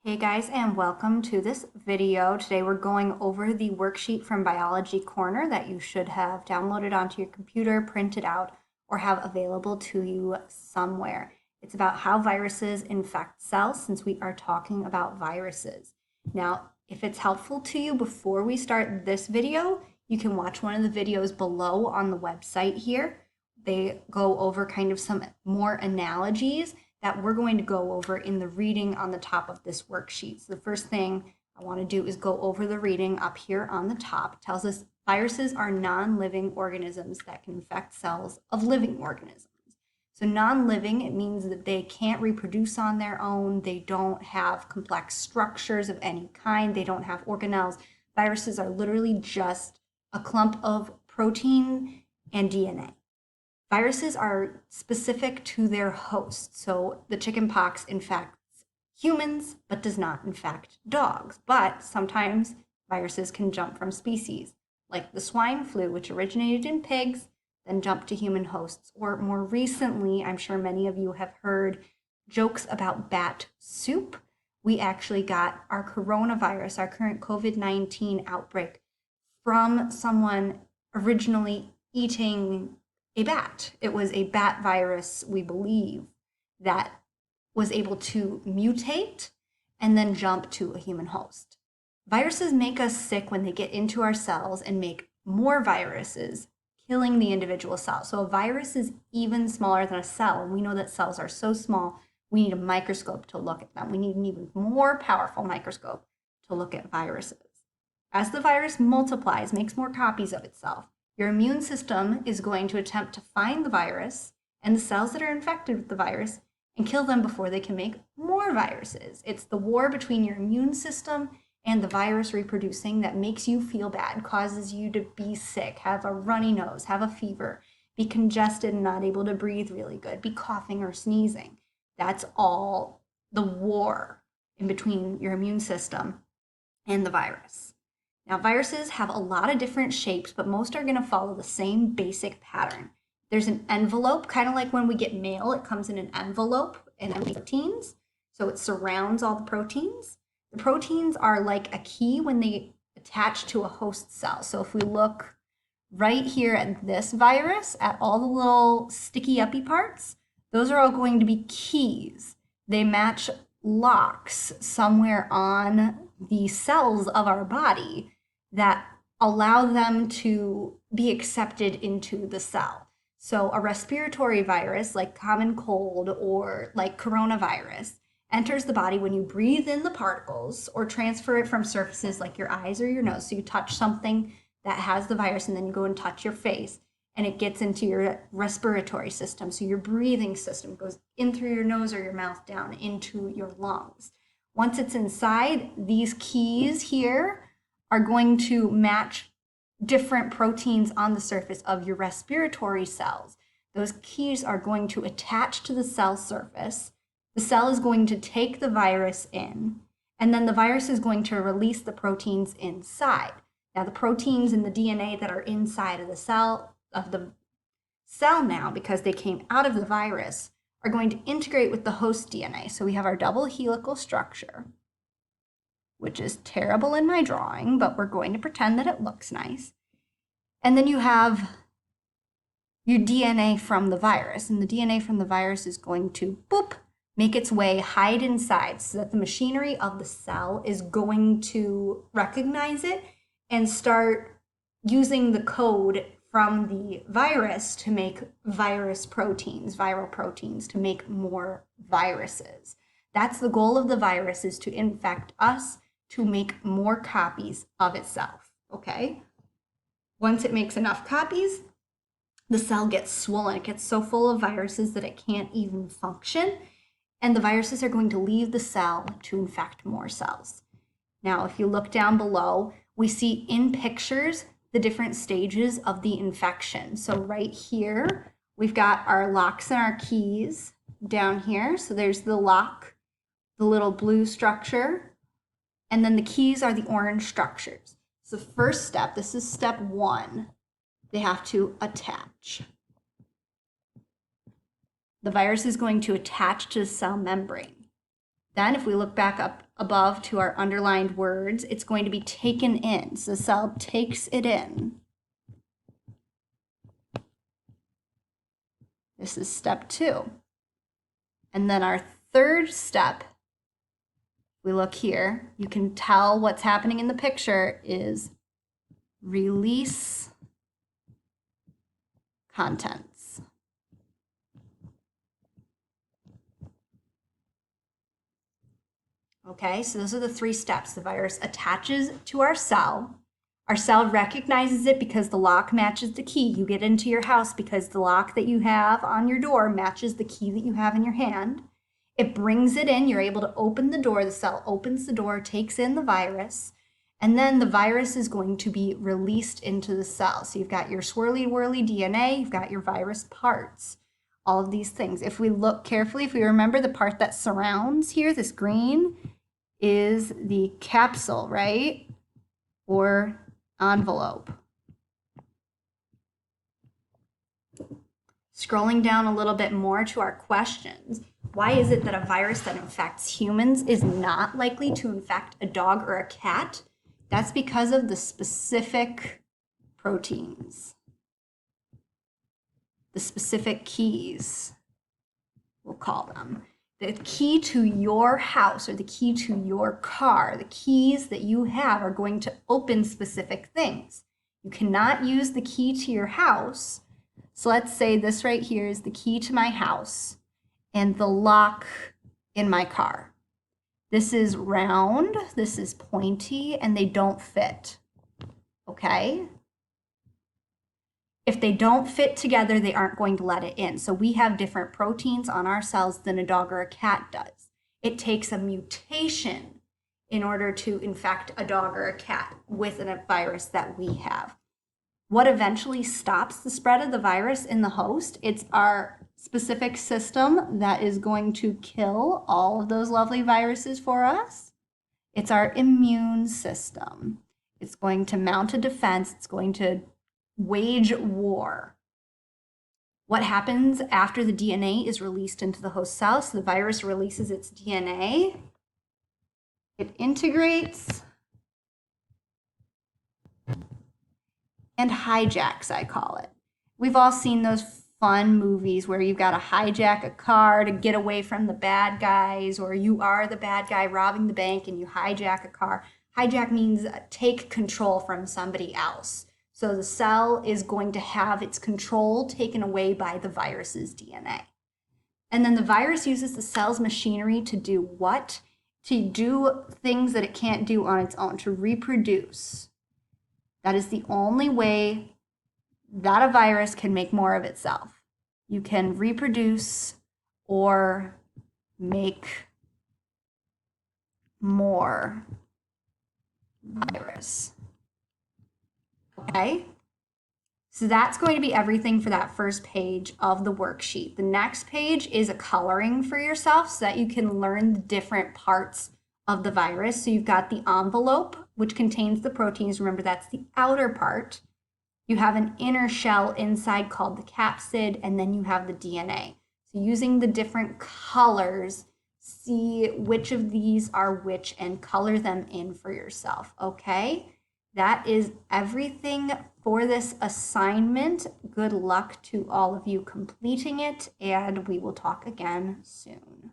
Hey guys, and welcome to this video. Today we're going over the worksheet from Biology Corner that you should have downloaded onto your computer, printed out, or have available to you somewhere. It's about how viruses infect cells since we are talking about viruses. Now, if it's helpful to you before we start this video, you can watch one of the videos below on the website here. They go over kind of some more analogies that we're going to go over in the reading on the top of this worksheet. So the first thing I want to do is go over the reading up here on the top. It tells us viruses are non-living organisms that can infect cells of living organisms. So non-living, it means that they can't reproduce on their own. They don't have complex structures of any kind. They don't have organelles. Viruses are literally just a clump of protein and DNA. Viruses are specific to their host. So the chickenpox infects humans, but does not infect dogs. But sometimes viruses can jump from species, like the swine flu, which originated in pigs, then jumped to human hosts. Or more recently, I'm sure many of you have heard jokes about bat soup. We actually got our coronavirus, our current COVID-19 outbreak, from someone originally eating a bat. It was a bat virus, we believe, that was able to mutate and then jump to a human host. Viruses make us sick when they get into our cells and make more viruses, killing the individual cell. So a virus is even smaller than a cell, and we know that cells are so small, we need a microscope to look at them. We need an even more powerful microscope to look at viruses. As the virus multiplies, makes more copies of itself, your immune system is going to attempt to find the virus and the cells that are infected with the virus and kill them before they can make more viruses. It's the war between your immune system and the virus reproducing that makes you feel bad, causes you to be sick, have a runny nose, have a fever, be congested and not able to breathe really good, be coughing or sneezing. That's all the war in between your immune system and the virus. Now, viruses have a lot of different shapes, but most are going to follow the same basic pattern. There's an envelope, kind of like when we get mail, it comes in an envelope and proteins, so it surrounds all the proteins. The proteins are like a key when they attach to a host cell. So if we look right here at this virus, at all the little sticky uppy parts, those are all going to be keys. They match locks somewhere on the cells of our body that allow them to be accepted into the cell. So a respiratory virus like common cold or like coronavirus enters the body when you breathe in the particles or transfer it from surfaces like your eyes or your nose. So you touch something that has the virus and then you go and touch your face and it gets into your respiratory system. So your breathing system goes in through your nose or your mouth down into your lungs. Once it's inside, these keys here are going to match different proteins on the surface of your respiratory cells. Those keys are going to attach to the cell surface. The cell is going to take the virus in, and then the virus is going to release the proteins inside. Now, the proteins in the DNA that are inside of the cell now, because they came out of the virus, are going to integrate with the host DNA. So we have our double helical structure, which is terrible in my drawing, but we're going to pretend that it looks nice. And then you have your DNA from the virus, and the DNA from the virus is going to, boop, make its way, hide inside, so that the machinery of the cell is going to recognize it and start using the code from the virus to make virus proteins, viral proteins, to make more viruses. That's the goal of the virus, is to infect us to make more copies of itself, okay? Once it makes enough copies, the cell gets swollen. It gets so full of viruses that it can't even function, and the viruses are going to leave the cell to infect more cells. Now, if you look down below, we see in pictures the different stages of the infection. So right here, we've got our locks and our keys down here. So there's the lock, the little blue structure, and then the keys are the orange structures. So first step, this is step one, they have to attach. The virus is going to attach to the cell membrane. Then if we look back up above to our underlined words, it's going to be taken in. So the cell takes it in. This is step 2. And then our third step, we look here, you can tell what's happening in the picture is release contents. Okay, so those are the 3 steps. The virus attaches to our cell. Our cell recognizes it because the lock matches the key. You get into your house because the lock that you have on your door matches the key that you have in your hand. It brings it in. You're able to open the door. The cell opens the door, takes in the virus, and then the virus is going to be released into the cell. So you've got your swirly whirly DNA, you've got your virus parts, all of these things. If we look carefully, if we remember the part that surrounds here, this green, is the capsule, right? Or envelope. Scrolling down a little bit more to our questions. Why is it that a virus that infects humans is not likely to infect a dog or a cat? That's because of the specific proteins, the specific keys, we'll call them. The key to your house or the key to your car, the keys that you have are going to open specific things. You cannot use the key to your house. So let's say this right here is the key to my house and the lock in my car. This is round, this is pointy, and they don't fit, okay? If they don't fit together, they aren't going to let it in. So we have different proteins on our cells than a dog or a cat does. It takes a mutation in order to infect a dog or a cat with a virus that we have. What eventually stops the spread of the virus in the host? It's our specific system that is going to kill all of those lovely viruses for us. It's our immune system. It's going to mount a defense. It's going to wage war. What happens after the DNA is released into the host cell? So the virus releases its DNA. It integrates and hijacks, I call it. We've all seen those fun movies where you've got to hijack a car to get away from the bad guys, or you are the bad guy robbing the bank and you hijack a car. Hijack means take control from somebody else. So the cell is going to have its control taken away by the virus's DNA. And then the virus uses the cell's machinery to do what? To do things that it can't do on its own, to reproduce. That is the only way that a virus can make more of itself. You can reproduce or make more virus. Okay, so that's going to be everything for that first page of the worksheet. The next page is a coloring for yourself so that you can learn the different parts of the virus. So you've got the envelope, which contains the proteins. Remember, that's the outer part. You have an inner shell inside called the capsid, and then you have the DNA. So using the different colors, see which of these are which and color them in for yourself, okay? That is everything for this assignment. Good luck to all of you completing it, and we will talk again soon.